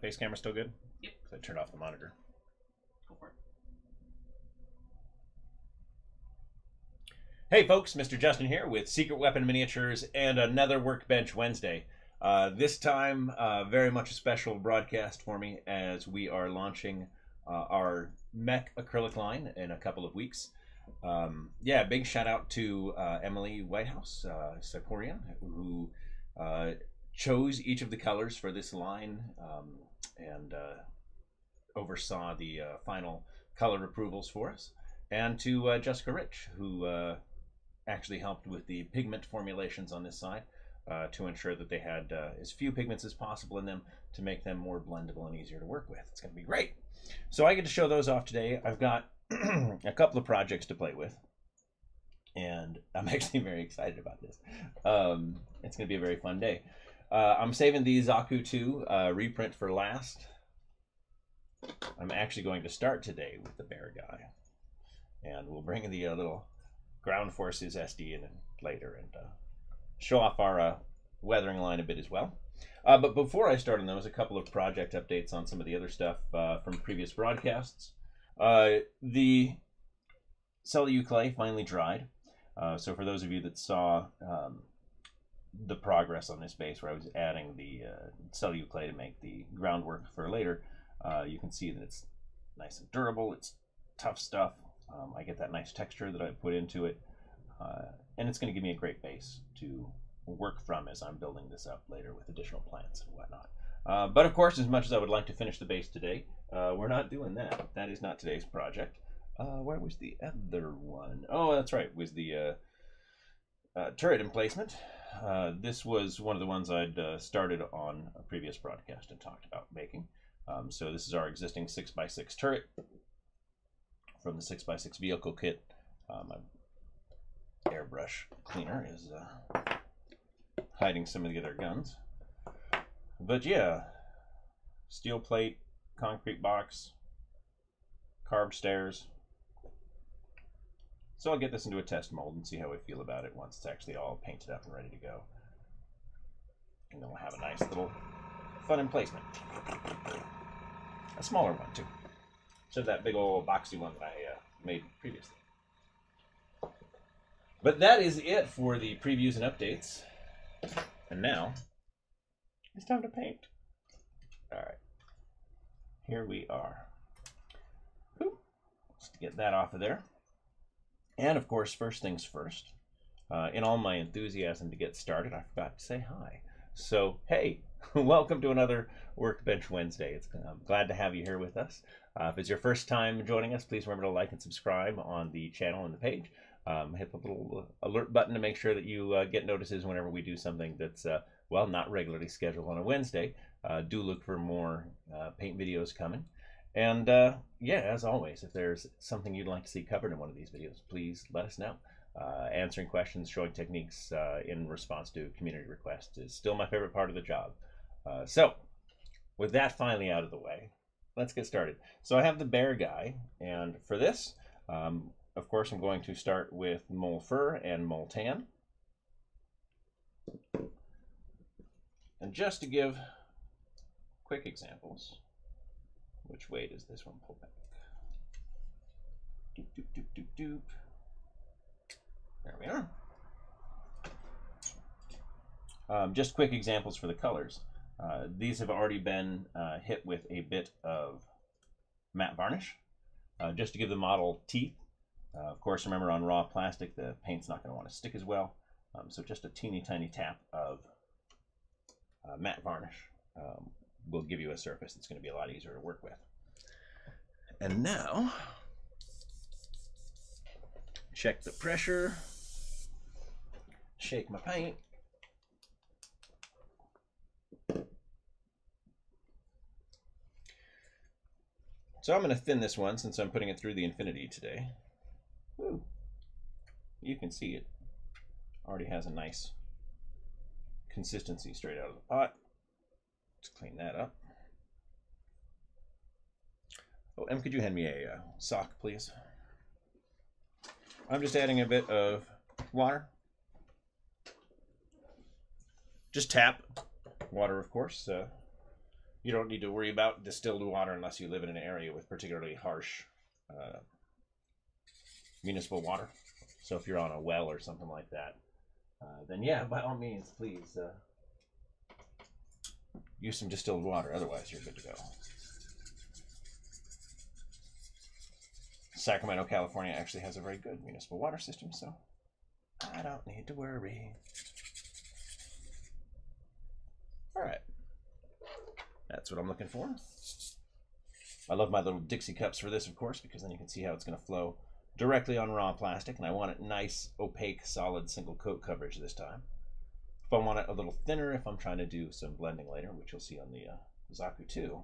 Face camera still good? Yep. I turned off the monitor. Go for it. Hey folks, Mr. Justin here with Secret Weapon Miniatures and another Workbench Wednesday. This time, very much a special broadcast for me as we are launching our mech acrylic line in a couple of weeks. Big shout out to Emily Whitehouse, Siporian, who chose each of the colors for this line and oversaw the final color approvals for us. And to Jessica Rich, who actually helped with the pigment formulations on this side to ensure that they had as few pigments as possible in them to make them more blendable and easier to work with. It's going to be great. So I get to show those off today. I've got a couple of projects to play with, and I'm actually very excited about this. It's going to be a very fun day. I'm saving the Zaku 2 reprint for last. I'm actually going to start today with the bear guy, and we'll bring the little ground forces SD in later and show off our weathering line a bit as well. But before I start on those, a couple of project updates on some of the other stuff from previous broadcasts. The Celu clay finally dried. So for those of you that saw the progress on this base where I was adding the Celu clay to make the groundwork for later, you can see that it's nice and durable. It's tough stuff. I get that nice texture that I put into it, and it's going to give me a great base to work from as I'm building this up later with additional plants and whatnot. But of course, as much as I would like to finish the base today, we're not doing that. That is not today's project. Where was the other one? Oh, that's right, was the turret emplacement. This was one of the ones I'd started on a previous broadcast and talked about making. So this is our existing 6x6 turret from the 6x6 vehicle kit. My airbrush cleaner is hiding some of the other guns. But yeah, steel plate, concrete box, carved stairs. So I'll get this into a test mold and see how I feel about it once it's actually all painted up and ready to go. And then we'll have a nice little fun emplacement. A smaller one too. So that big old boxy one that I made previously. But that is it for the previews and updates. And now, it's time to paint. Alright. Here we are. Let's get that off of there. And of course, first things first. In all my enthusiasm to get started, I forgot to say hi. So, hey, welcome to another Workbench Wednesday. I'm glad to have you here with us. If it's your first time joining us, please remember to like and subscribe on the channel and the page. Hit the little alert button to make sure that you get notices whenever we do something that's, well, not regularly scheduled on a Wednesday. Do look for more paint videos coming. And yeah, as always, if there's something you'd like to see covered in one of these videos, please let us know. Answering questions, showing techniques in response to community requests is still my favorite part of the job. So, with that finally out of the way, let's get started. So I have the bear guy, and for this, of course, I'm going to start with mole fur and mole tan. And just to give quick examples, which way does this one pull back? Doop, doop, doop, doop, doop. There we are. Just quick examples for the colors. These have already been hit with a bit of matte varnish, just to give the model teeth. Of course, remember on raw plastic, the paint's not going to want to stick as well. So just a teeny tiny tap of matte varnish will give you a surface that's going to be a lot easier to work with. And now, check the pressure, shake my paint. So I'm going to thin this one since I'm putting it through the infinity today. Woo. You can see it already has a nice consistency straight out of the pot. Let's clean that up. Oh, Em, could you hand me a sock, please? I'm just adding a bit of water. Just tap water, of course. You don't need to worry about distilled water unless you live in an area with particularly harsh municipal water. So if you're on a well or something like that, then yeah, by all means, please use some distilled water. Otherwise, you're good to go. Sacramento, California actually has a very good municipal water system, so I don't need to worry. All right. That's what I'm looking for. I love my little Dixie cups for this, of course, because then you can see how it's going to flow directly on raw plastic, and I want it nice, opaque, solid single coat coverage this time. If I want it a little thinner, if I'm trying to do some blending later, which you'll see on the Zaku 2,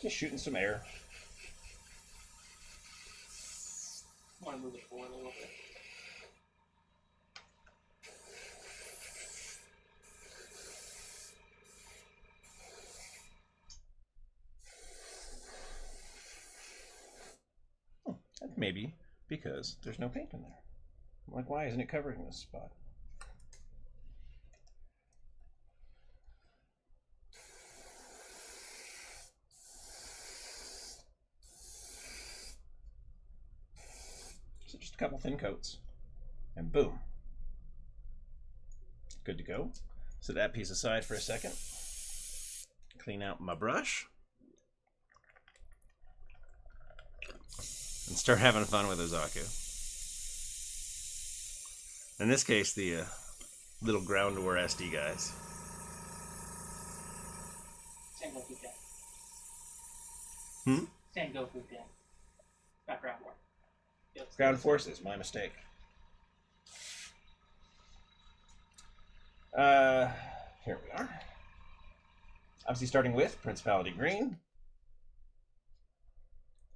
just shooting some air. I want to move it forward a little bit. Maybe because there's no paint in there. I'm like, why isn't it covering this spot? So just a couple thin coats, and boom. Good to go. Set that piece aside for a second. Clean out my brush. And start having fun with Zaku. In this case, the little ground war SD guys. Sengoku Den. Hmm? Sengoku Den. Not ground war. Ground forces, my mistake. Here we are. Obviously starting with Principality Green.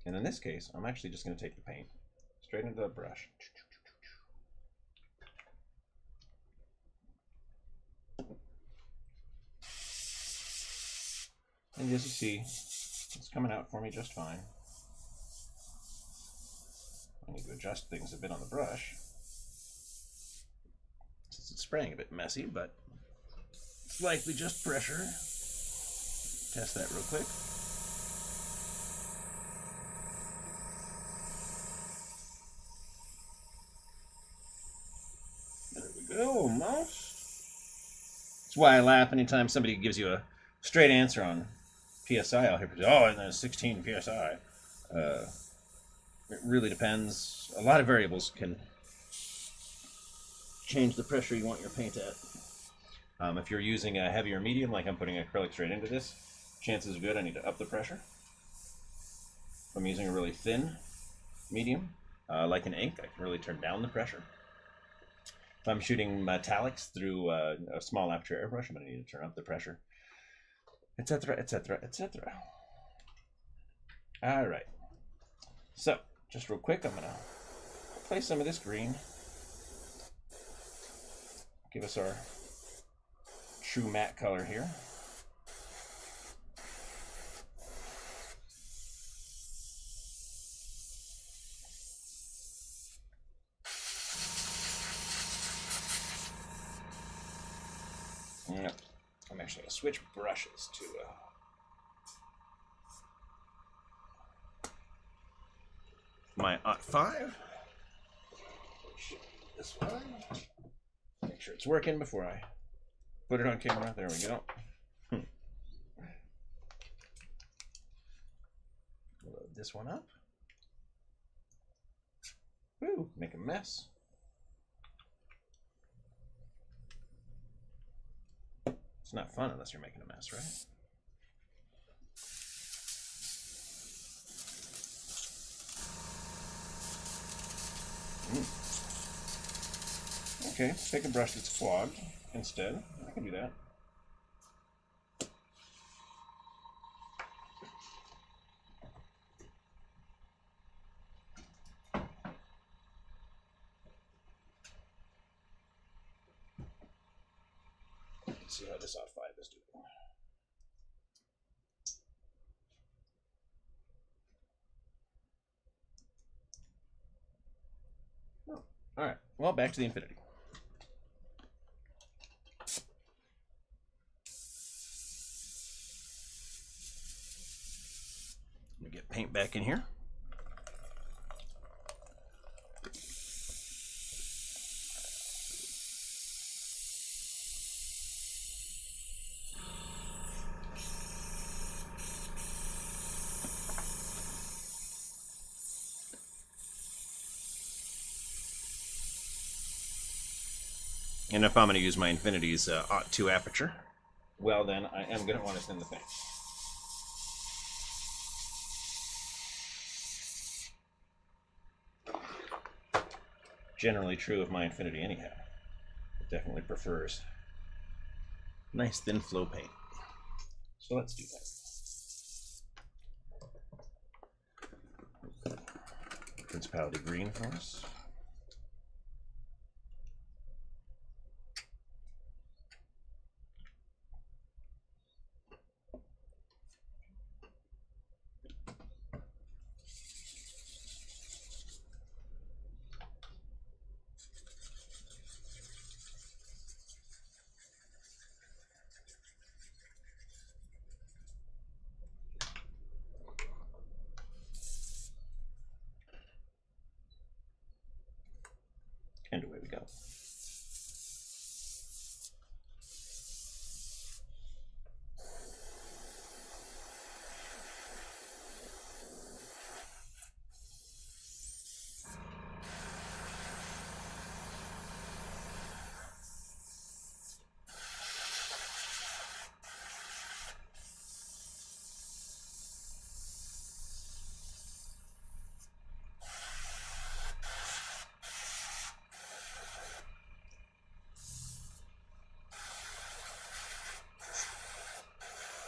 And in this case, I'm actually just going to take the paint straight into the brush. And as you see, it's coming out for me just fine. I need to adjust things a bit on the brush, since it's spraying a bit messy, but it's likely just pressure. Test that real quick. There we go, almost. That's why I laugh anytime somebody gives you a straight answer on PSI. I'll hear people say, oh, and then 16 PSI. It really depends. A lot of variables can change the pressure you want your paint at. If you're using a heavier medium, like I'm putting acrylic straight into this, chances are good I need to up the pressure. If I'm using a really thin medium, like an ink, I can really turn down the pressure. If I'm shooting metallics through a small aperture airbrush, I'm going to need to turn up the pressure, etc., etc., etc. All right. So, just real quick, I'm going to place some of this green. Give us our true matte color here. Yep. I'm actually going to switch brushes to my OT5. This one. Make sure it's working before I put it on camera. There we go. Load this one up. Woo, make a mess. It's not fun unless you're making a mess, right? Okay, pick a brush that's clogged instead. I can do that. Let's see how this odd 5 is doing. Oh, all right. Well, back to the infinity. Let me get paint back in here. And if I'm going to use my Infinity's aught 2 aperture, well then I am going to want to thin the paint. Generally true of my Infinity anyhow. It definitely prefers nice thin flow paint. So let's do that. Principality green for us. And away we go.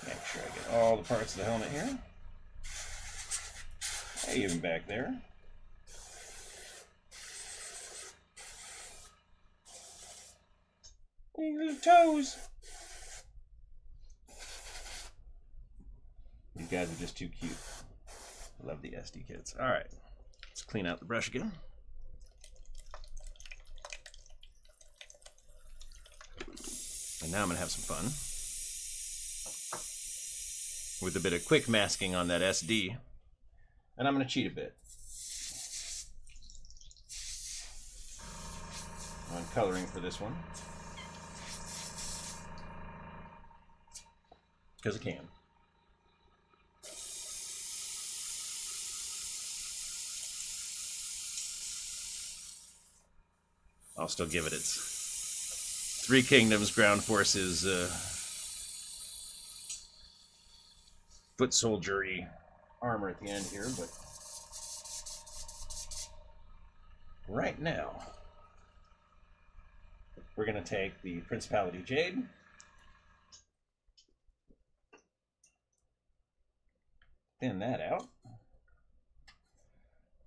Make sure I get all the parts of the helmet here. Hey, even back there. Hey, little toes. These guys are just too cute. I love the SD kids. All right, let's clean out the brush again. And now I'm gonna have some fun with a bit of quick masking on that SD. And I'm gonna cheat a bit on coloring for this one, because I can. I'll still give it its Three Kingdoms Ground Forces foot soldiery armor at the end here, but right now we're going to take the Principality Jade, thin that out.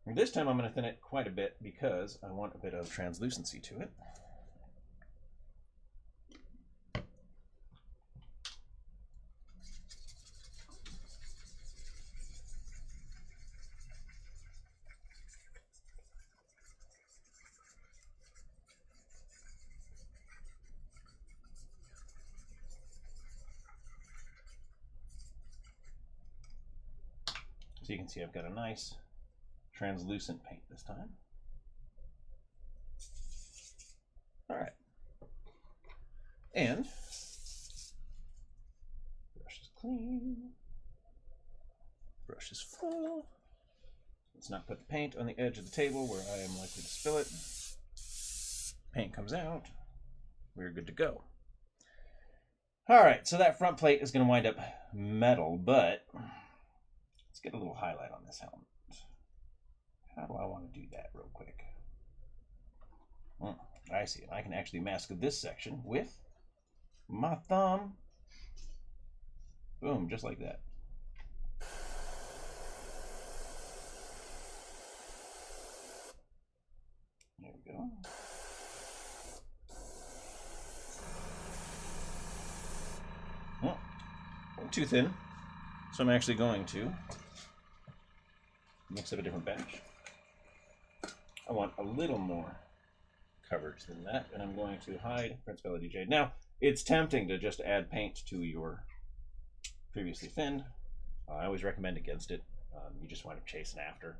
And this time I'm going to thin it quite a bit because I want a bit of translucency to it. So you can see I've got a nice translucent paint this time. All right. And brush is clean. Brush is full. Let's not put the paint on the edge of the table where I am likely to spill it. Paint comes out. We're good to go. All right, so that front plate is going to wind up metal, but let's get a little highlight on this helmet. How do I want to do that real quick? I see. I can actually mask this section with my thumb. Boom, just like that. There we go. Oh, too thin. So I'm actually going to mix up a different bench. I want a little more coverage than that, and I'm going to hide Principality Jade. Now, it's tempting to just add paint to your previously thinned. I always recommend against it. You just wind up chasing after.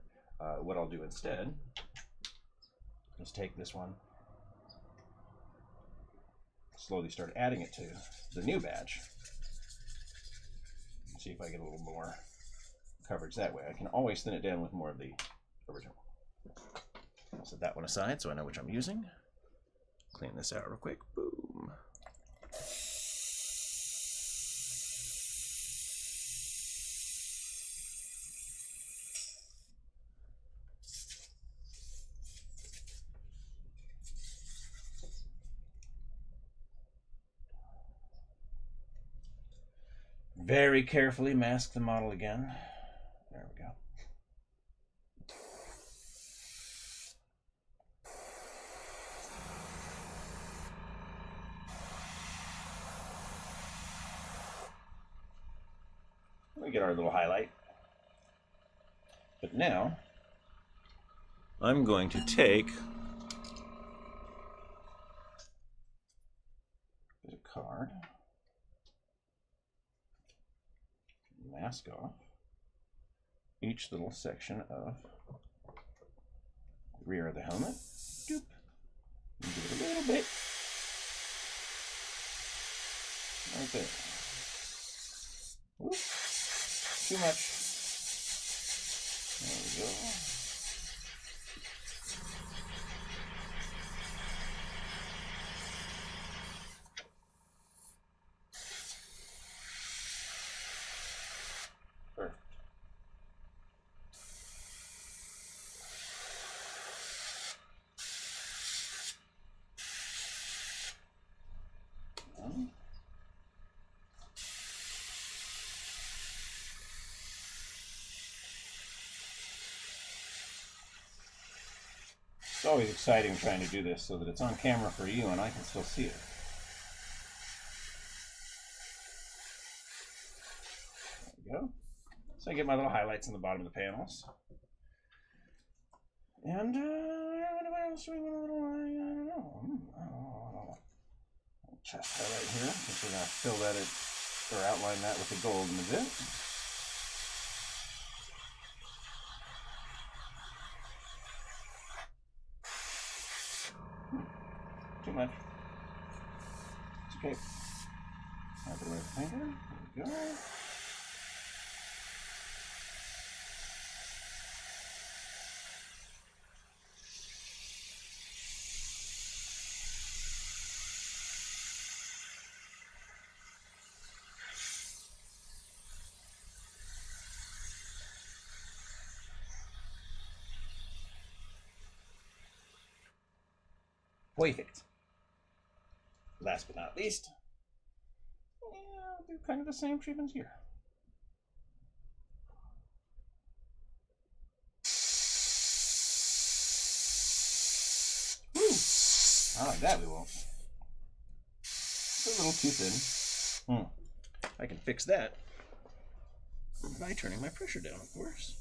What I'll do instead is take this one, slowly start adding it to the new batch. See if I get a little more coverage that way. I can always thin it down with more of the original. I'll set that one aside so I know which I'm using. Clean this out real quick. Boom. Very carefully mask the model again. There we go. We get our little highlight. But now, I'm going to take a card, mask off each little section of the rear of the helmet. Doop. And give it a little bit. Right there. Whoop. Too much. There we go. Perfect. It's always exciting trying to do this so that it's on camera for you and I can still see it. There we go. So I get my little highlights in the bottom of the panels. And what else do we want a little, I don't know. Chest highlight here, because we're going to fill that in, or outline that with the gold in a bit. Too much. It's okay. Wipe it away with the finger. There we go. Perfect. Last but not least, I'll do kind of the same treatments here. Woo! Not like that, we won't. It's a little too thin. I can fix that by turning my pressure down, of course.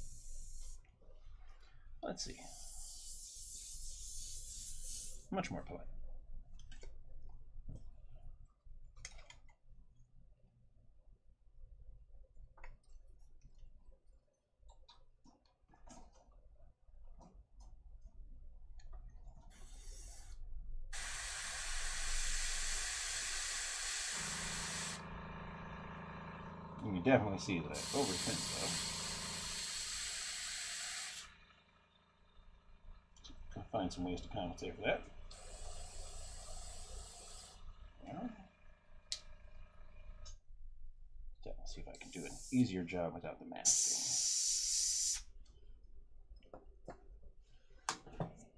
Let's see. Much more polite. You can definitely see that I over-thinned though. Find some ways to compensate for that. Let's see if I can do an easier job without the masking.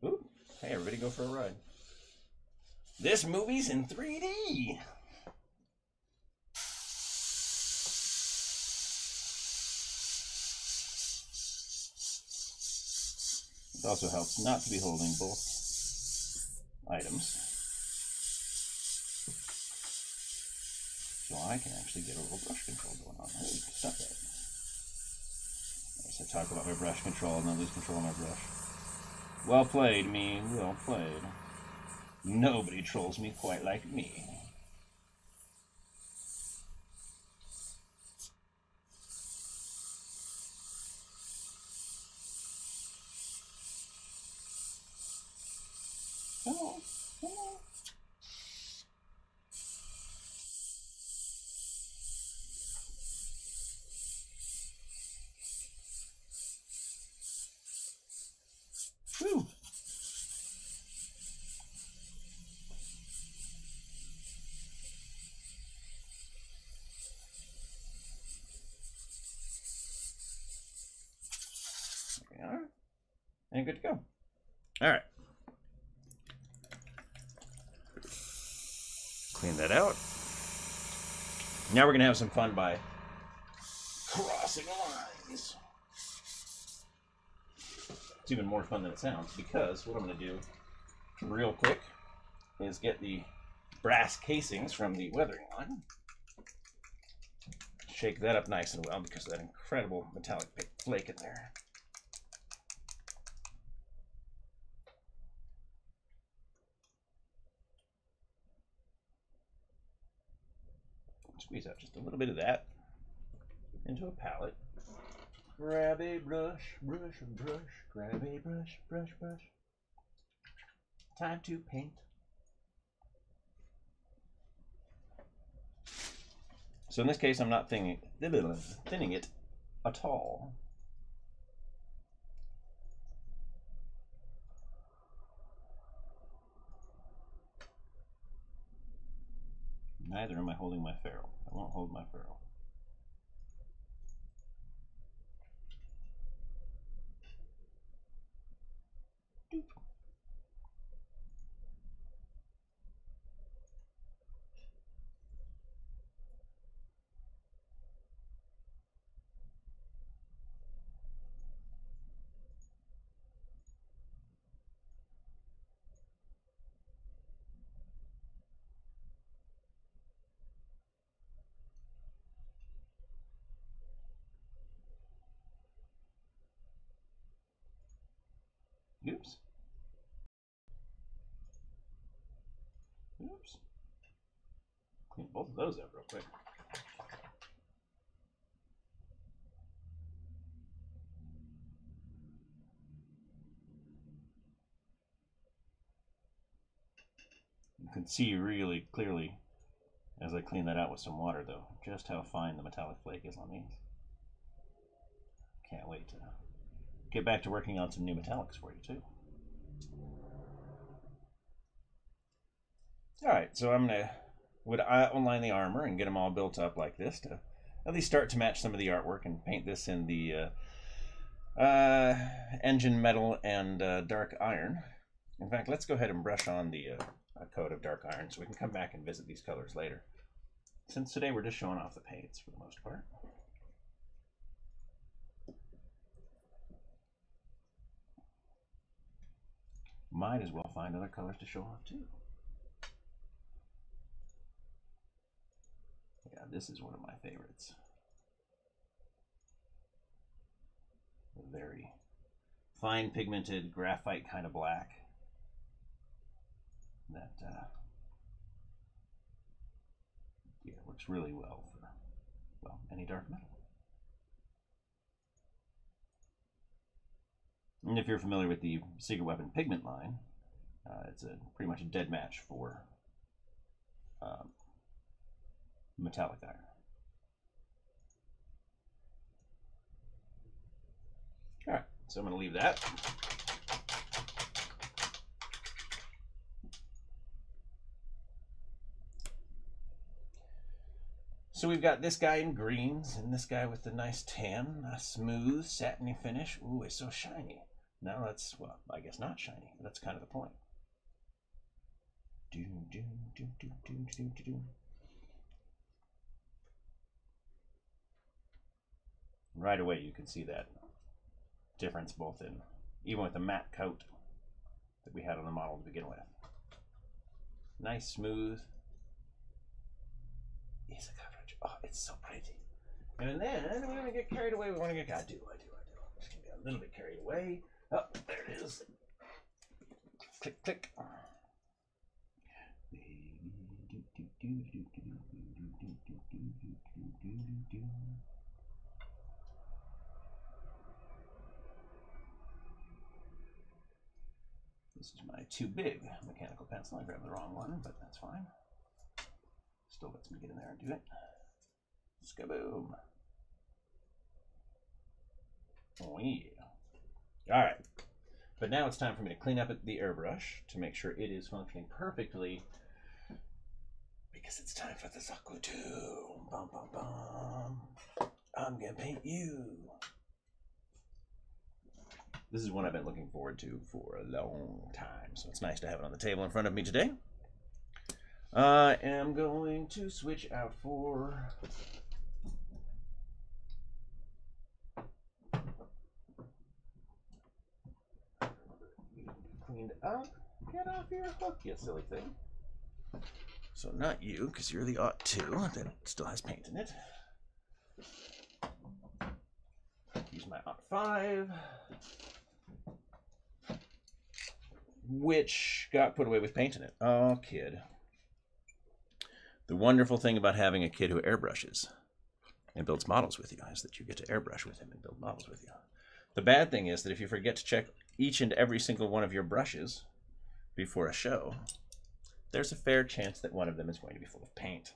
Ooh, hey, everybody go for a ride. This movie's in 3D. It also helps not to be holding both items, so I can actually get a little brush control going on. Hey, stop that. As I talk about my brush control and then lose control of my brush. Well played, me. Well played. Nobody trolls me quite like me. Oh, oh. Whew. There we are. And good to go. All right. Clean that out. Now we're going to have some fun by crossing lines. It's even more fun than it sounds, because what I'm going to do real quick is get the brass casings from the weathering line. Shake that up nice and well because of that incredible metallic flake in there. Squeeze out just a little bit of that into a palette. Grab a brush, brush, brush, grab a brush, brush, brush. Time to paint. So in this case, I'm not thinning it at all. Neither am I holding my ferrule. I won't hold my ferrule. Doop. Oops. Oops. Clean both of those up real quick. You can see really clearly as I clean that out with some water, though, just how fine the metallic flake is on these. Can't wait to get back to working on some new metallics for you, too. Alright, so I'm going to outline the armor and get them all built up like this to at least start to match some of the artwork and paint this in the engine metal and dark iron. In fact, let's go ahead and brush on the coat of dark iron so we can come back and visit these colors later. Since today we're just showing off the paints for the most part. Might as well find other colors to show off too. Yeah, this is one of my favorites. A very fine pigmented graphite kind of black that yeah, works really well for, well, any dark metal. And if you're familiar with the Secret Weapon pigment line, it's pretty much a dead match for metallic iron. All right, so I'm going to leave that. So we've got this guy in greens and this guy with the nice tan, a smooth, satiny finish. Ooh, it's so shiny. Now that's, well, I guess not shiny. That's kind of the point. Right away you can see that difference both in, even with the matte coat that we had on the model to begin with. Nice, smooth. Easy coverage. Oh, it's so pretty. And then we want to get carried away. We want to get, I do. I'm just going to get a little bit carried away. Oh, there it is. Click, click. This is my too big mechanical pencil. I grabbed the wrong one, but that's fine. Still lets me get in there and do it. Skaboom. Oh yeah. All right. But now it's time for me to clean up the airbrush to make sure it is functioning perfectly, because it's time for the Zakuto. Bum, bum, bum. I'm gonna paint you. This is one I've been looking forward to for a long time, so it's nice to have it on the table in front of me today. I am going to switch out for cleaned up. Get off your hook, you silly thing. So not you, because you're the aught 2 that still has paint in it. Use my aught 5, which got put away with paint in it. Oh, kid. The wonderful thing about having a kid who airbrushes and builds models with you is that you get to airbrush with him and build models with you. The bad thing is that if you forget to check each and every single one of your brushes before a show, there's a fair chance that one of them is going to be full of paint.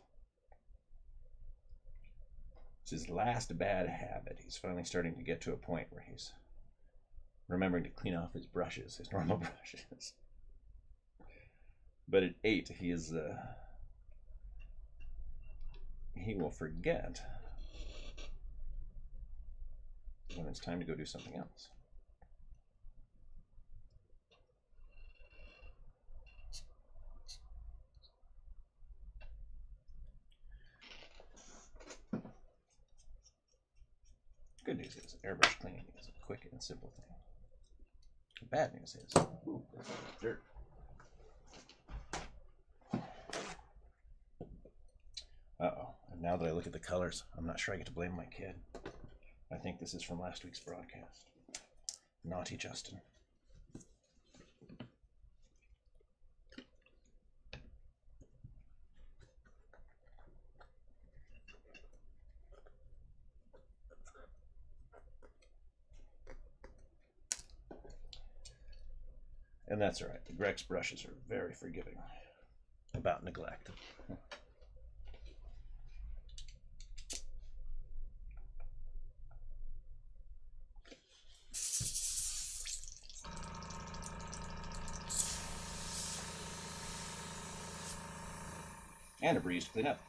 It's his last bad habit. He's finally starting to get to a point where he's remembering to clean off his brushes, his normal brushes. But at 8, he will forget when it's time to go do something else. Good news is airbrush cleaning is a quick and simple thing. The bad news is, ooh, there's dirt. Uh-oh. And now that I look at the colors, I'm not sure I get to blame my kid. I think this is from last week's broadcast. Naughty Justin. And that's all right. The Grex brushes are very forgiving about neglect. And a breeze to clean up.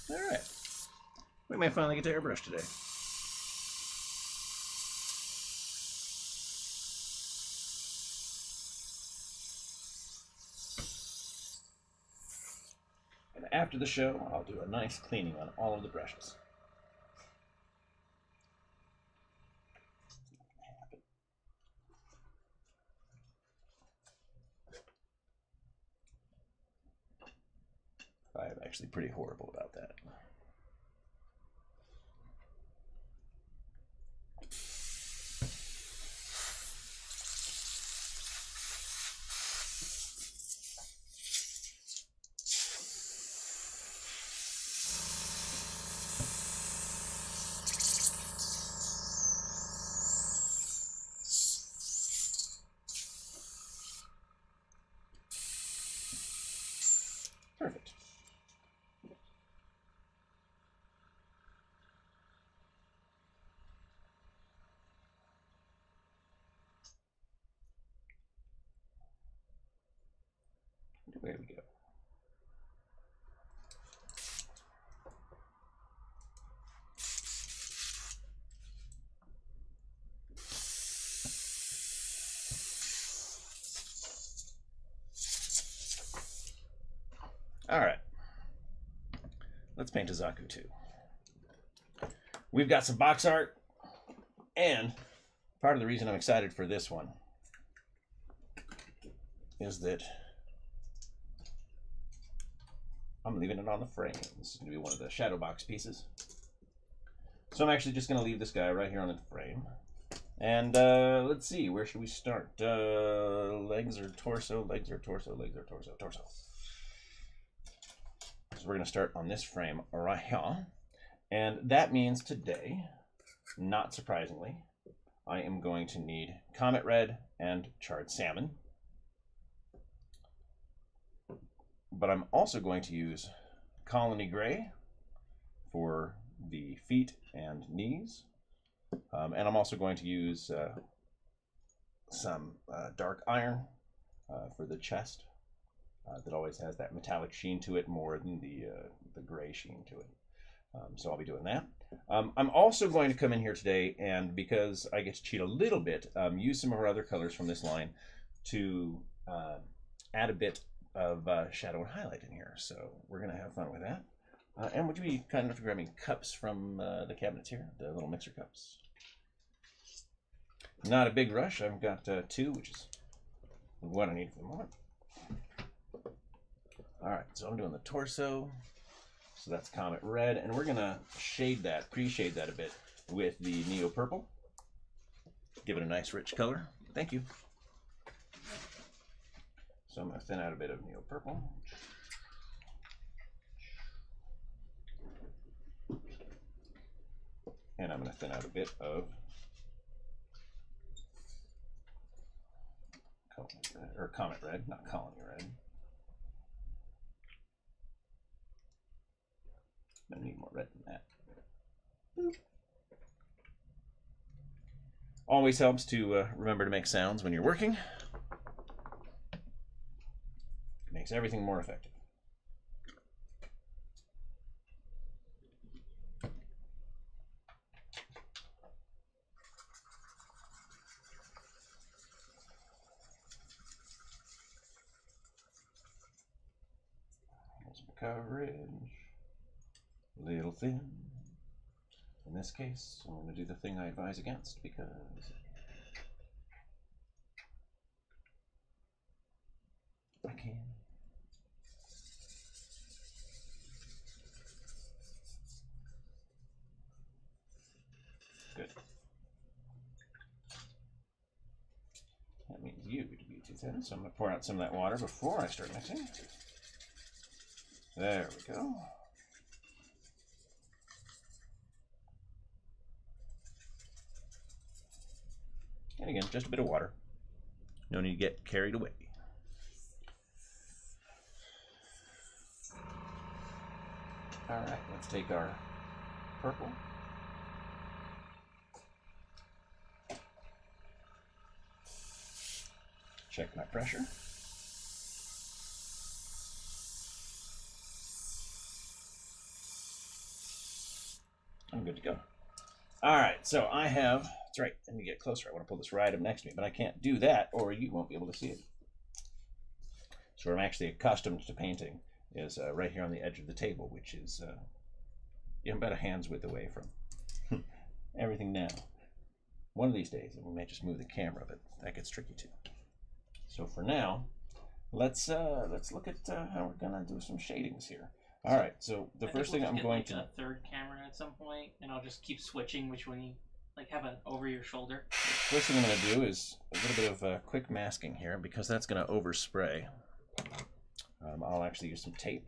All right. We may finally get to airbrush today. And after the show, I'll do a nice cleaning on all of the brushes. I'm actually pretty horrible about that. Perfect. let's paint a Zaku too. We've got some box art, and part of the reason I'm excited for this one is that I'm leaving it on the frame. This is going to be one of the shadow box pieces. So I'm actually just going to leave this guy right here on the frame. And let's see, where should we start? Legs or torso, legs or torso, legs or torso, torso. So we're going to start on this frame right here. And that means today, not surprisingly, I am going to need Comet Red and Charred Salmon. But I'm also going to use Colony Gray for the feet and knees. And I'm also going to use some dark iron for the chest that always has that metallic sheen to it more than the gray sheen to it. So I'll be doing that. I'm also going to come in here today, and because I get to cheat a little bit, use some of our other colors from this line to add a bit of shadow and highlight in here. So we're going to have fun with that. And would you be kind enough to grab me cups from the cabinets here, the little mixer cups? Not a big rush. I've got 2, which is what I need for the moment. All right, so I'm doing the torso. So that's Comet Red, and we're going to shade that, pre-shade that a bit with the Neo Purple. Give it a nice rich color. Thank you. So I'm going to thin out a bit of Neo Purple. And I'm going to thin out a bit of Comet Red, not Colony Red. I need more red than that. Boop. Always helps to remember to make sounds when you're working. It makes everything more effective. Here's my coverage. A little thin. In this case, I'm going to do the thing I advise against because I can. Good. That means you to be too thin, so I'm going to pour out some of that water before I start mixing. There we go. And again, just a bit of water. No need to get carried away. All right, let's take our purple. Check my pressure. I'm good to go. All right, so I have, that's right, let me get closer. I want to pull this right up next to me, but I can't do that or you won't be able to see it. So I'm actually accustomed to painting is right here on the edge of the table, which is about a hand's width away from everything now. One of these days, we may just move the camera, but that gets tricky too. So for now, let's look at how we're gonna do some shadings here. All right, so the first thing I'm going to a third camera at some point, and I'll just keep switching which one you like have an over your shoulder. First thing I'm going to do is a little bit of quick masking here because that's going to overspray. I'll actually use some tape.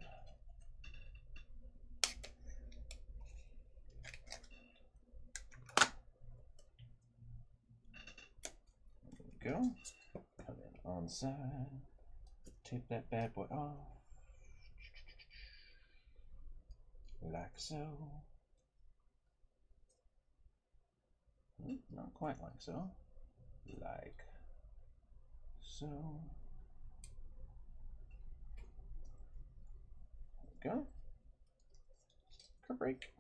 There we go. Come in on side. Tape that bad boy off. Like so. Not quite like so. Like so. There we go. Curve break.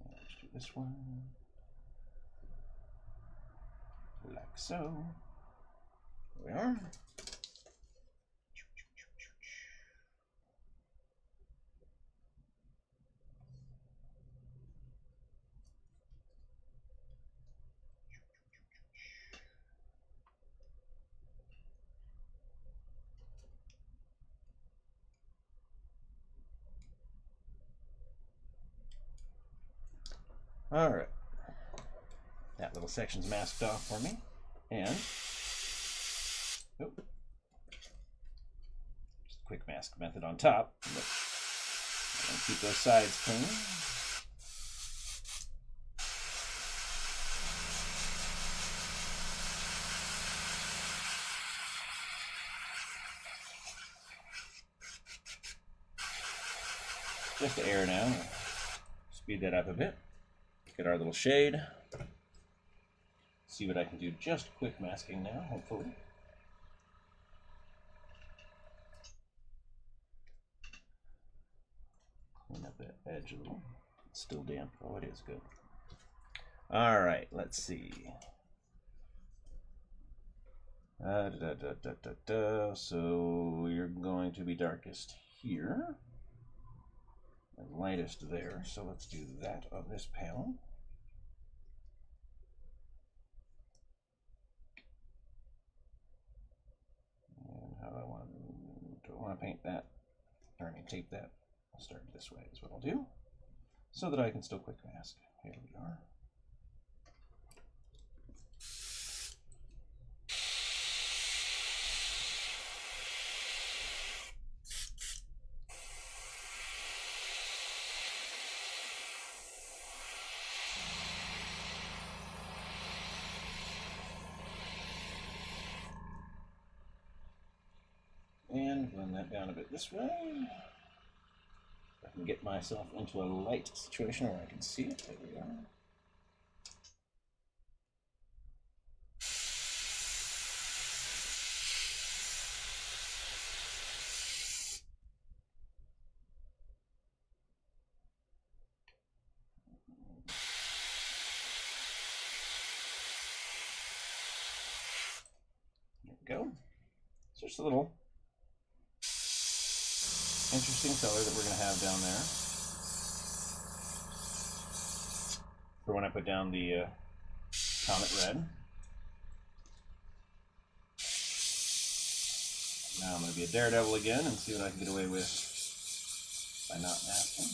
Let's do this one. Like so. There we are. All right. That little section's masked off for me. And, oh, just a quick mask method on top. But I'm gonna keep those sides clean. Just to air now. Speed that up a bit. Get our little shade. See what I can do. Just quick masking now, hopefully. Clean up that edge a little. It's still damp. Oh, it is good. All right, let's see. So you're going to be darkest here. And lightest there, so let's do that on this panel. And how do I want to paint that? Or I mean tape that. I'll start this way is what I'll do, so that I can still quick mask. Here we are. And blend that down a bit this way. I can get myself into a light situation where I can see it. There we are. There we go. So just a little interesting color that we're going to have down there for when I put down the Comet Red. Now I'm going to be a daredevil again and see what I can get away with by not masking.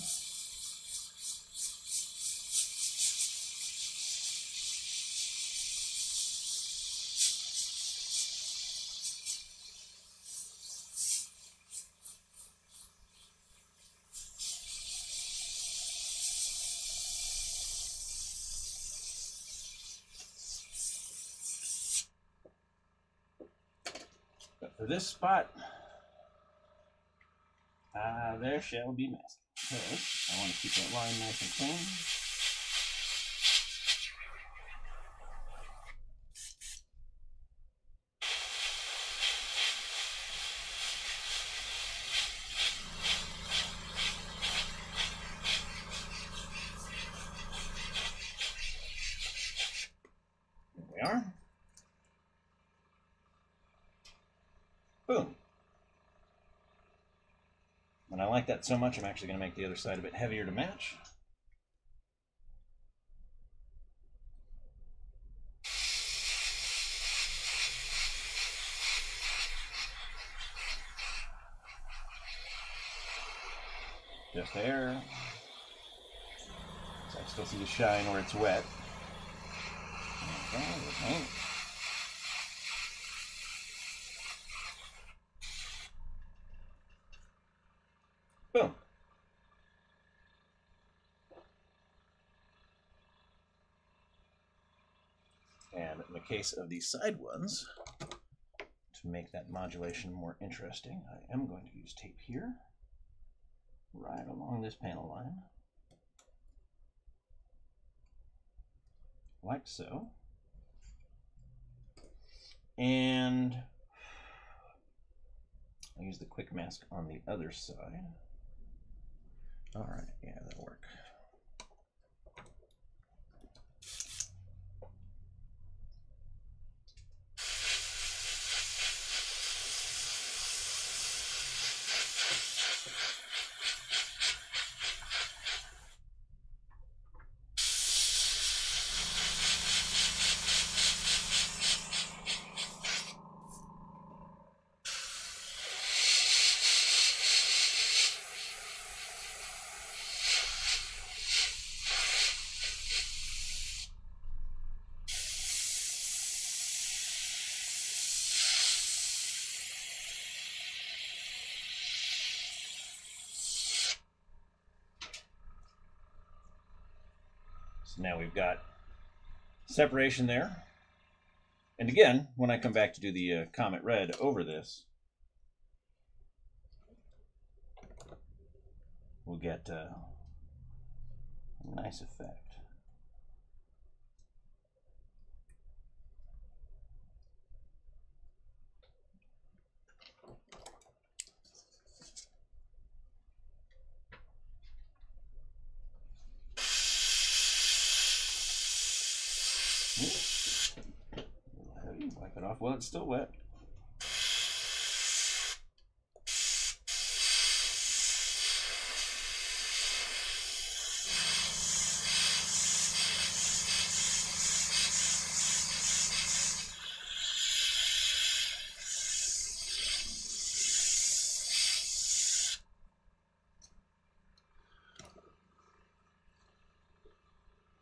But for this spot, there shall be masking. Because I want to keep that line nice and clean. There we are. Boom. And I like that so much, I'm actually going to make the other side a bit heavier to match. Just there. So I still see the shine where it's wet. Okay. Boom. And in the case of the side ones, to make that modulation more interesting, I am going to use tape here, right along this panel line, like so. And I'll use the quick mask on the other side. All right, yeah, that'll work. So now we've got separation there. And again, when I come back to do the Comet Red over this, we'll get a nice effect. Wipe it off while it's still wet.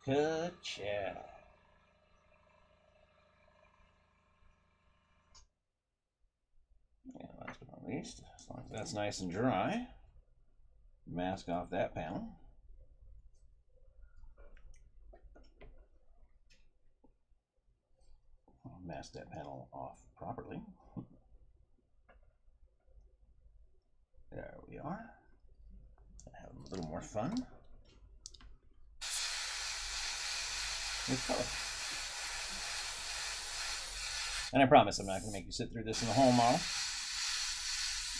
Good job. And last but not least, as long as that's nice and dry, mask off that panel. I'll mask that panel off properly. There we are. Have a little more fun with color. And I promise I'm not going to make you sit through this in the whole model.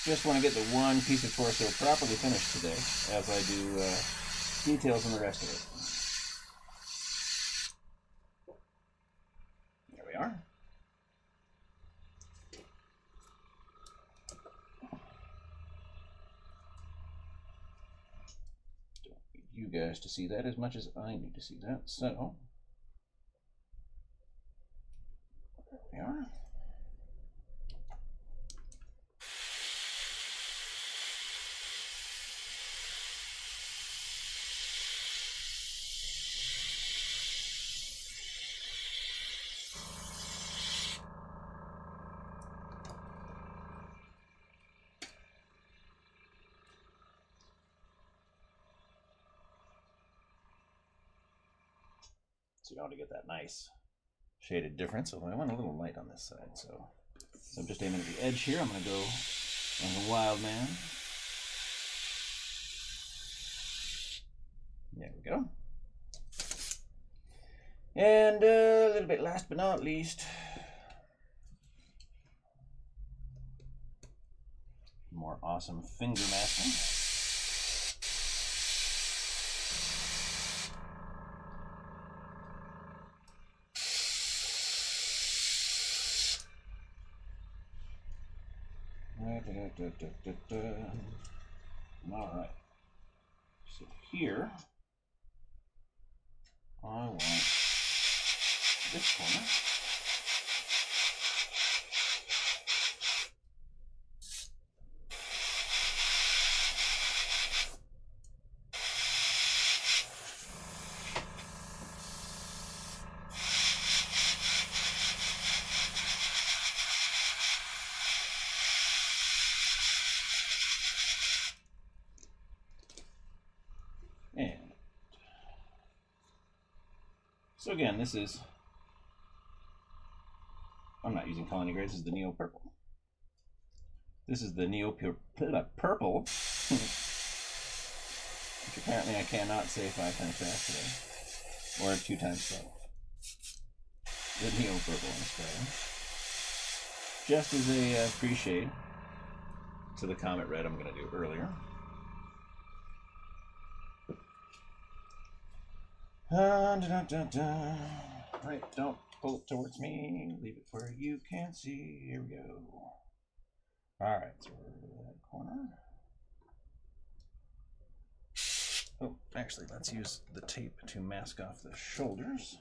Just want to get the one piece of torso properly finished today as I do details on the rest of it. There we are. Don't need you guys to see that as much as I need to see that, so there we are. So you want to get that nice shaded difference. So I want a little light on this side. So I'm just aiming at the edge here. I'm going to go on the Wild Man. There we go. And a little bit last but not least, more awesome finger masking. All right. So here, I want this corner. And so again, this is, I'm not using colony gray, this is the Neo Purple. This is the Neo Purple, which apparently I cannot say 5 times fast today, or 2 times slow. The Neo Purple instead. Just as a pre-shade to the Comet Red I'm going to do earlier. Right, don't pull it towards me. Leave it where you can see. Here we go. Alright, so we're in that corner. Oh, actually, let's use the tape to mask off the shoulders.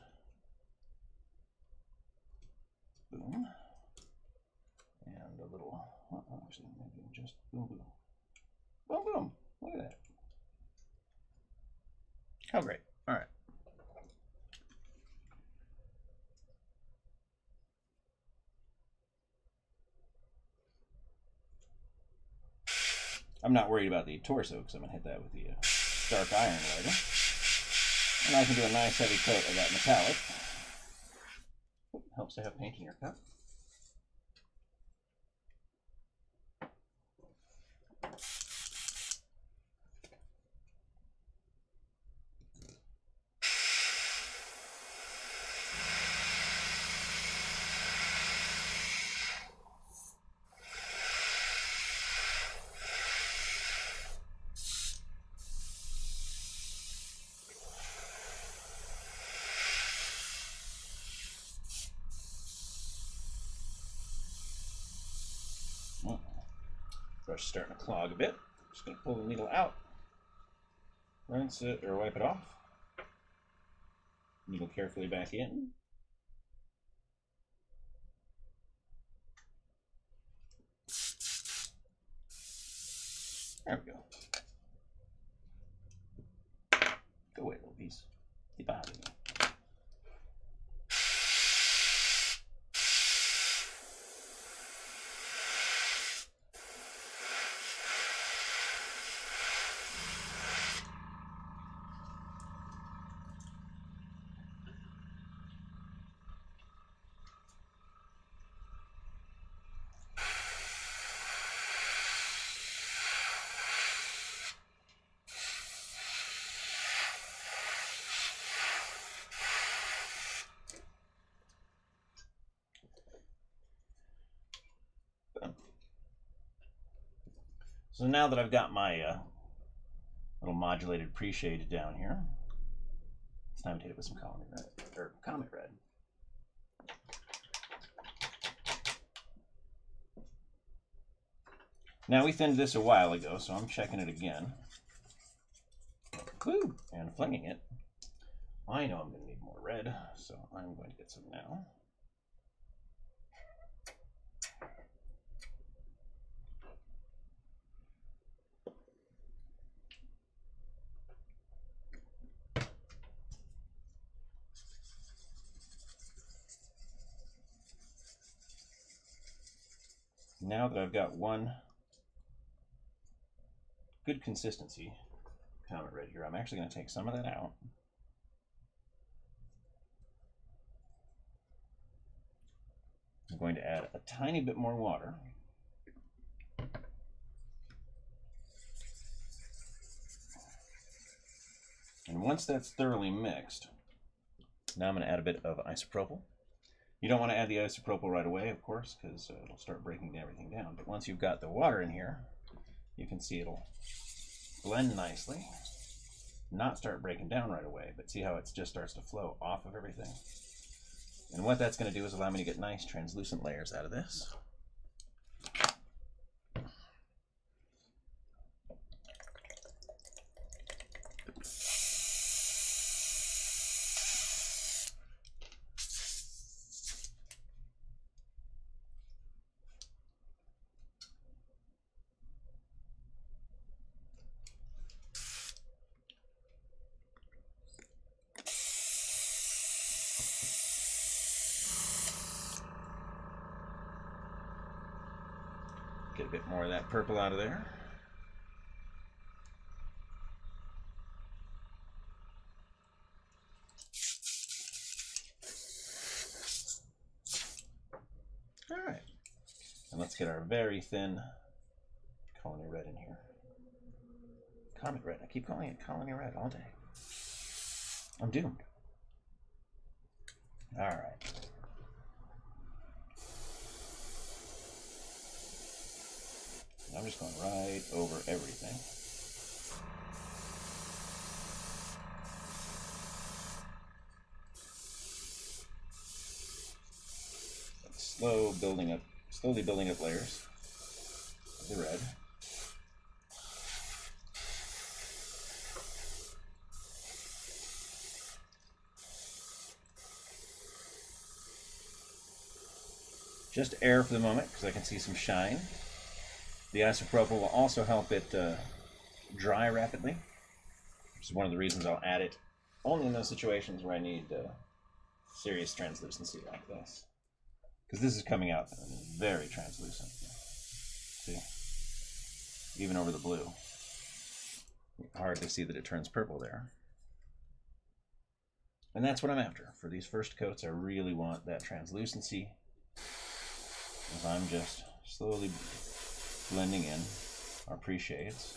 Boom. And a little, actually, maybe just boom, boom. Boom, boom. Look at that. How great. Alright. I'm not worried about the torso because I'm going to hit that with the dark iron later. And I can do a nice heavy coat of that metallic. Helps to have paint in your cup. Brush is starting to clog a bit. Just going to pull the needle out, rinse it or wipe it off. Needle carefully back in. There we go. Go away, little piece. Keep out of me. So now that I've got my little modulated pre-shade down here, it's time to hit it with some Comet Red, or Comet Red. Now we thinned this a while ago, so I'm checking it again. Woo! And flinging it. I know I'm going to need more red, so I'm going to get some now. Now that I've got one good consistency Comet Red here, I'm actually going to take some of that out. I'm going to add a tiny bit more water. And once that's thoroughly mixed, now I'm going to add a bit of isopropyl. You don't want to add the isopropyl right away, of course, because it'll start breaking everything down. But once you've got the water in here, you can see it'll blend nicely. Not start breaking down right away, but see how it just starts to flow off of everything. And what that's going to do is allow me to get nice translucent layers out of this. Get a bit more of that purple out of there. All right. And let's get our very thin colony red in here. Comet Red. I keep calling it colony red all day. I'm doomed. All right. I'm just going right over everything. Slowly building up layers of the red. Just air for the moment because I can see some shine. The isopropyl will also help it dry rapidly, which is one of the reasons I'll add it only in those situations where I need serious translucency like this. Because this is coming out very translucent. See? Even over the blue. Hard to see that it turns purple there. And that's what I'm after. For these first coats, I really want that translucency. As I'm just slowly blending in our pre-shades.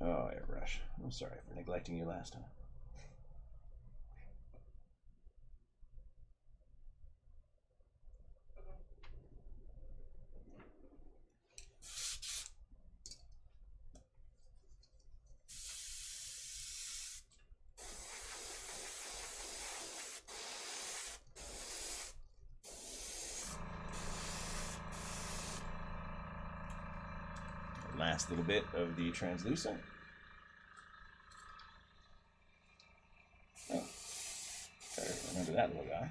Oh, airbrush. I'm sorry for neglecting you last time. Last little bit of the translucent. Oh, try to remember that little guy.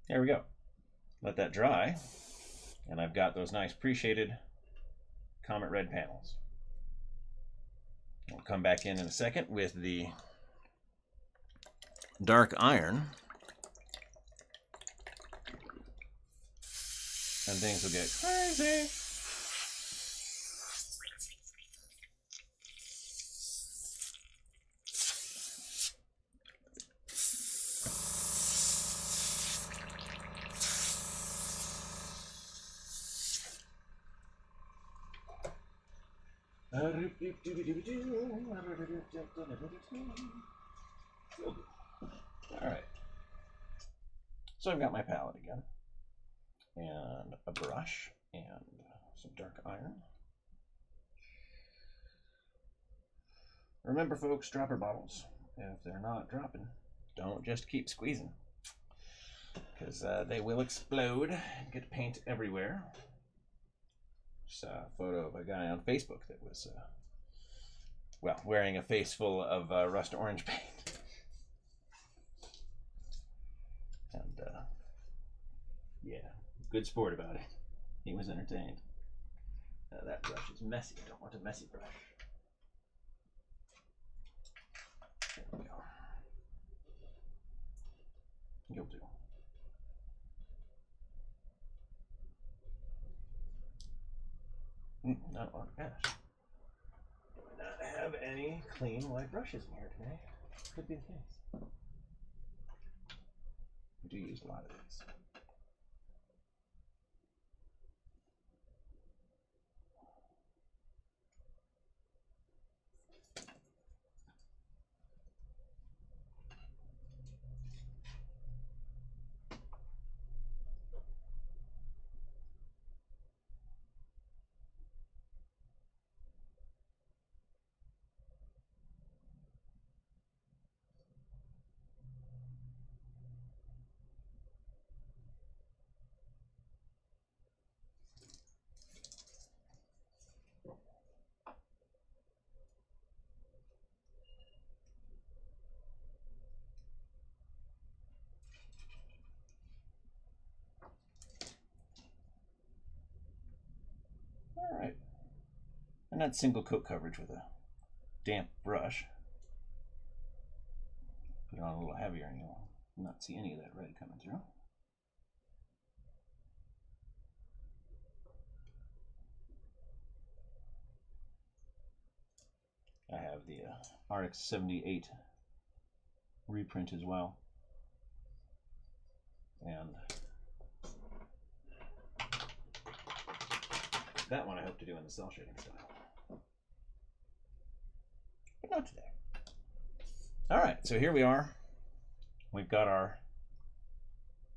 There we go. Let that dry, and I've got those nice pre-shaded Comet Red panels. I'll come back in a second with the dark iron, and things will get crazy. All right. So I've got my palette again, and a brush, and some dark iron. Remember, folks, dropper bottles. If they're not dropping, don't just keep squeezing, because they will explode and get paint everywhere. Just a photo of a guy on Facebook that was, well, wearing a face full of rust orange paint. And, yeah, good sport about it. He was entertained. That brush is messy. I don't want a messy brush. There we go. You'll do. No, oh gosh. Do I not have any clean white brushes in here today? Could be the case. I do use a lot of these. All right. And that's single coat coverage with a damp brush. Put it on a little heavier and you'll not see any of that red coming through. I have the RX-78 reprint as well. And that one I hope to do in the cell shading style. But not today. All right, so here we are. We've got our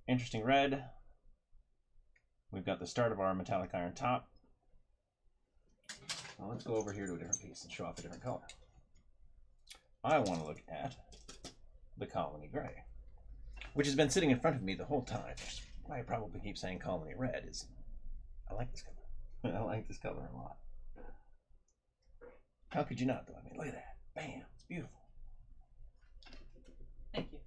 interesting red. We've got the start of our metallic iron top. Well, let's go over here to a different piece and show off a different color. I want to look at the Colony Gray, which has been sitting in front of me the whole time. Which is why I probably keep saying Colony Red. Is I like this color. I like this color a lot. How could you not, though? I mean, look at that. Bam. It's beautiful. Thank you.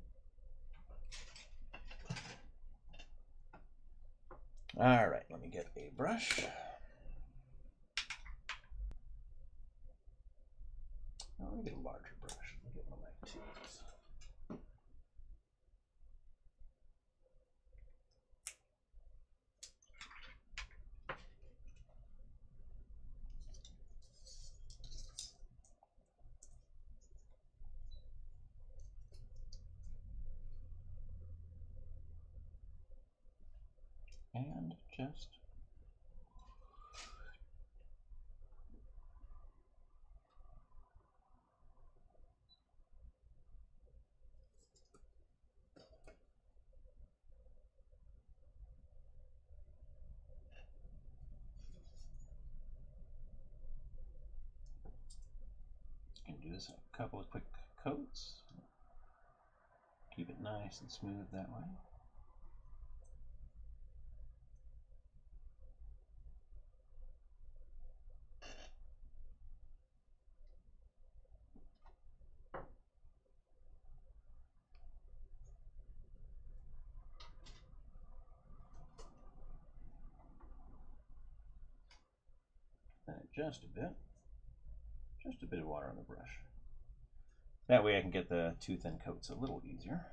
All right, let me get a brush. Oh, let me get a larger brush. Let me get one of my tubes. And just do this a couple of quick coats. Keep it nice and smooth that way. And just a bit of water on the brush. That way I can get the two thin coats a little easier.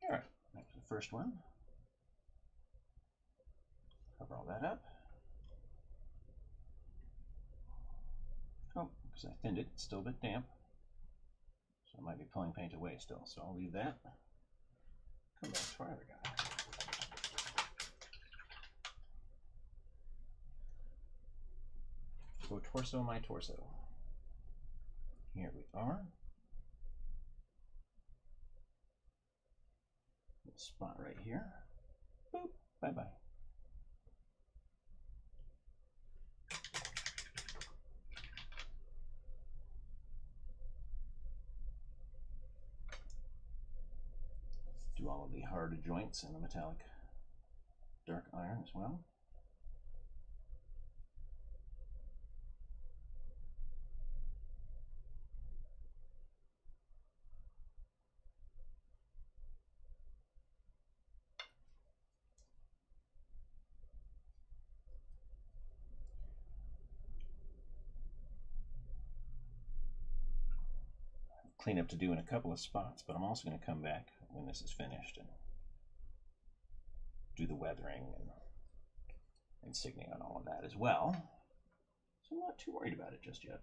All right, that's the first one. Cover all that up. Oh, because I thinned it, it's still a bit damp. So I might be pulling paint away still, so I'll leave that. Come back to our other guy. Go torso, my torso. Here we are. Little spot right here. Boop, bye-bye. Do all of the hard joints in the metallic dark iron as well. Clean up to do in a couple of spots, but I'm also going to come back when this is finished and do the weathering and insignia on all of that as well. So I'm not too worried about it just yet.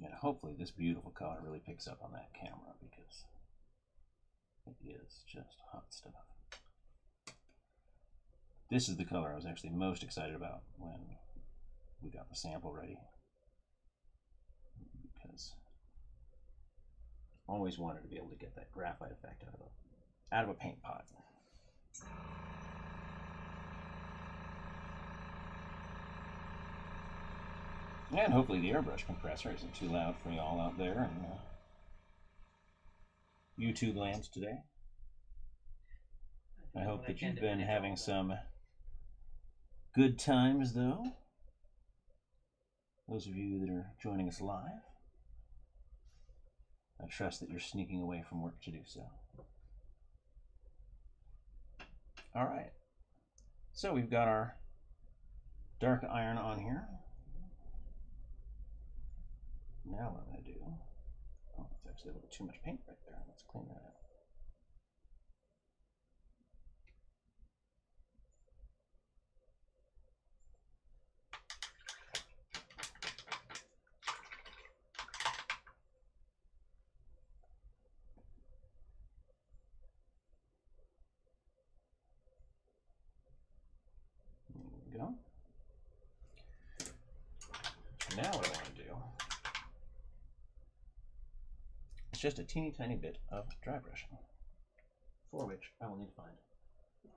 And hopefully this beautiful color really picks up on that camera because it is just hot stuff. This is the color I was actually most excited about when we got the sample ready, because I always wanted to be able to get that graphite effect out of out of a paint pot. And hopefully the airbrush compressor isn't too loud for y'all out there in YouTube lands today. I hope that you've been having some good times, though. Those of you that are joining us live, I trust that you're sneaking away from work to do so. All right. So we've got our dark iron on here. Now what I'm going to do, oh, that's actually a little too much paint right there. Let's clean that out. There we go. Now what I want to do, it's just a teeny tiny bit of dry brushing, for which I will need to find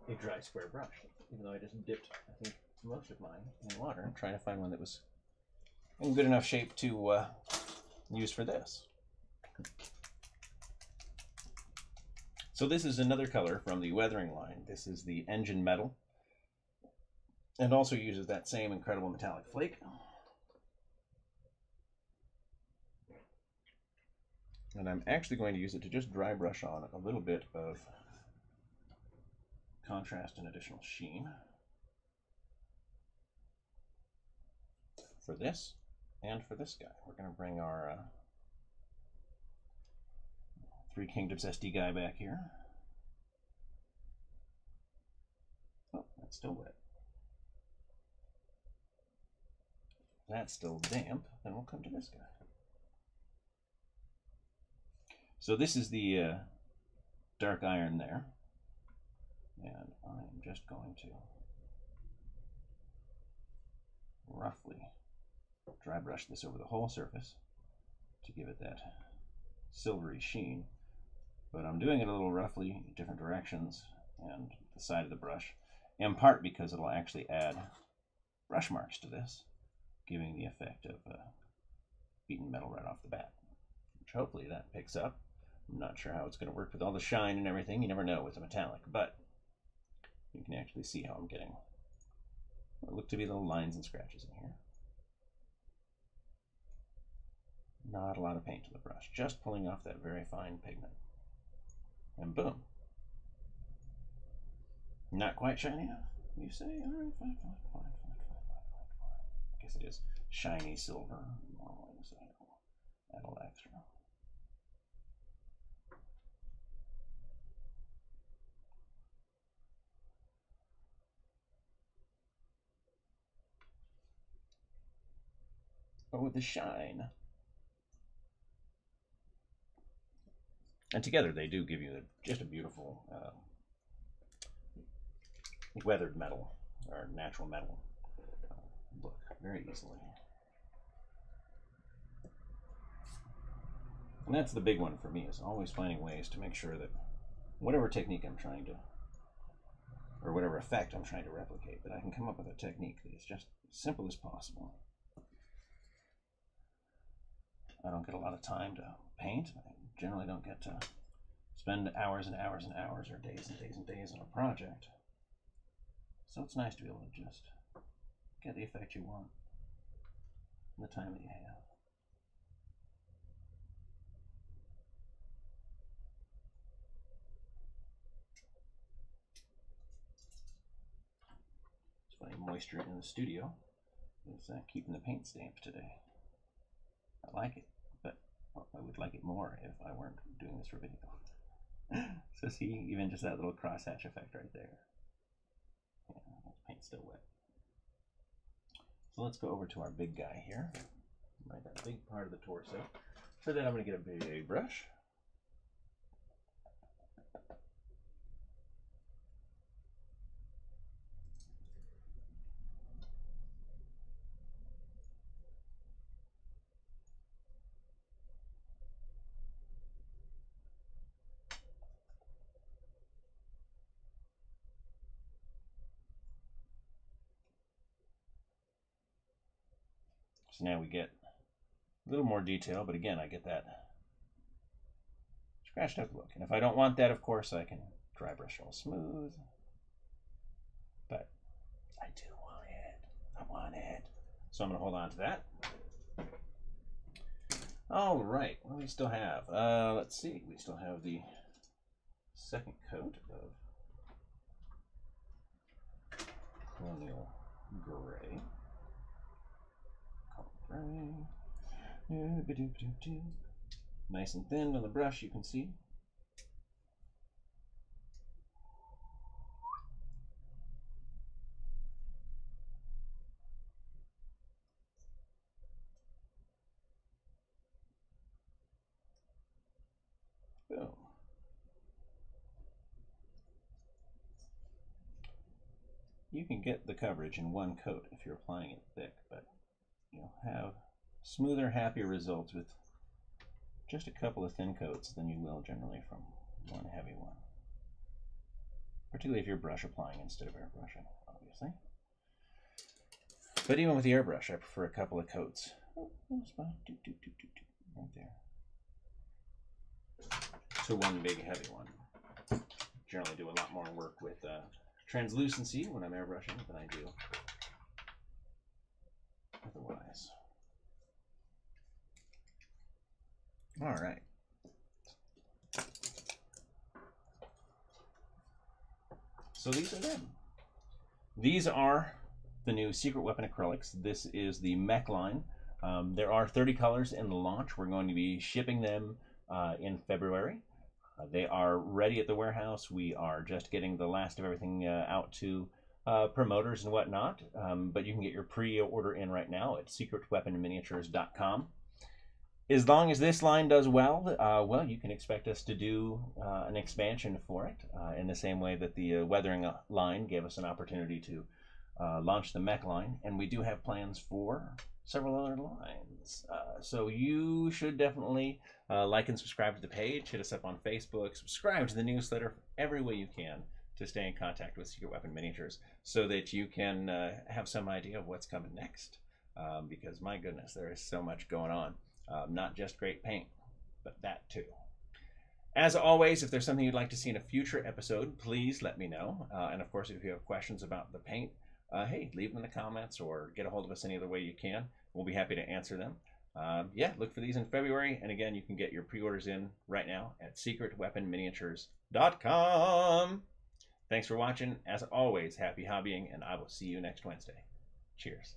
a dry square brush, even though I just dipped, I think, most of mine in water, trying to find one that was in good enough shape to use for this. So this is another color from the weathering line. This is the engine metal, and also uses that same incredible metallic flake. And I'm actually going to use it to just dry brush on a little bit of contrast and additional sheen for this and for this guy. We're going to bring our Three Kingdoms SD guy back here. Oh, that's still wet. That's still damp. Then we'll come to this guy. So this is the dark iron there, and I'm just going to roughly dry brush this over the whole surface to give it that silvery sheen, but I'm doing it a little roughly in different directions and the side of the brush, in part because it'll actually add brush marks to this, giving the effect of beaten metal right off the bat, which hopefully that picks up. I'm not sure how it's going to work with all the shine and everything. You never know with a metallic, but you can actually see how I'm getting what look to be little lines and scratches in here. Not a lot of paint to the brush, just pulling off that very fine pigment. And boom. Not quite shiny enough, you say? All right, fine. I guess it is shiny silver. Normally, so add a little extra. But with the shine. And together they do give you just a beautiful weathered metal, or natural metal look very easily. And that's the big one for me, is always finding ways to make sure that whatever technique I'm trying to, or whatever effect I'm trying to replicate, that I can come up with a technique that is just as simple as possible. I don't get a lot of time to paint. I generally don't get to spend hours and hours and hours, or days and days and days on a project. So it's nice to be able to just get the effect you want in the time that you have. It's funny, moisture in the studio is keeping the paint damp today. I like it, but I would like it more if I weren't doing this for video. So see, even just that little crosshatch effect right there. Yeah, that paint's still wet. So let's go over to our big guy here. Right, that big part of the torso. For that, I'm going to get a big brush. So now we get a little more detail, but again, I get that scratched up look. And if I don't want that, of course, I can dry brush all smooth. But I do want it. I want it. So I'm going to hold on to that. All right. What do we still have? Let's see. We still have the second coat of Colonial Gray. Nice and thin on the brush, you can see. Boom. You can get the coverage in one coat if you're applying it thick, but you'll have smoother, happier results with just a couple of thin coats than you will generally from one heavy one. Particularly if you're brush applying instead of airbrushing, obviously. But even with the airbrush, I prefer a couple of coats. Oh, right there. To one big heavy one. Generally do a lot more work with translucency when I'm airbrushing than I do otherwise. All right. So these are them. These are the new Secret Weapon acrylics. This is the mech line. There are 30 colors in the launch. We're going to be shipping them in February. They are ready at the warehouse. We are just getting the last of everything out to promoters and whatnot. But you can get your pre-order in right now at secretweaponminiatures.com. As long as this line does well, well, you can expect us to do an expansion for it in the same way that the weathering line gave us an opportunity to launch the mech line. And we do have plans for several other lines. So you should definitely like and subscribe to the page, hit us up on Facebook, subscribe to the newsletter every way you can to stay in contact with Secret Weapon Miniatures so that you can have some idea of what's coming next. Because my goodness, there is so much going on. Not just great paint, but that too. As always, if there's something you'd like to see in a future episode, please let me know. And of course, if you have questions about the paint, hey, leave them in the comments or get a hold of us any other way you can. We'll be happy to answer them. Yeah, look for these in February. And again, you can get your pre-orders in right now at secretweaponminiatures.com. Thanks for watching. As always, happy hobbying, and I will see you next Wednesday. Cheers.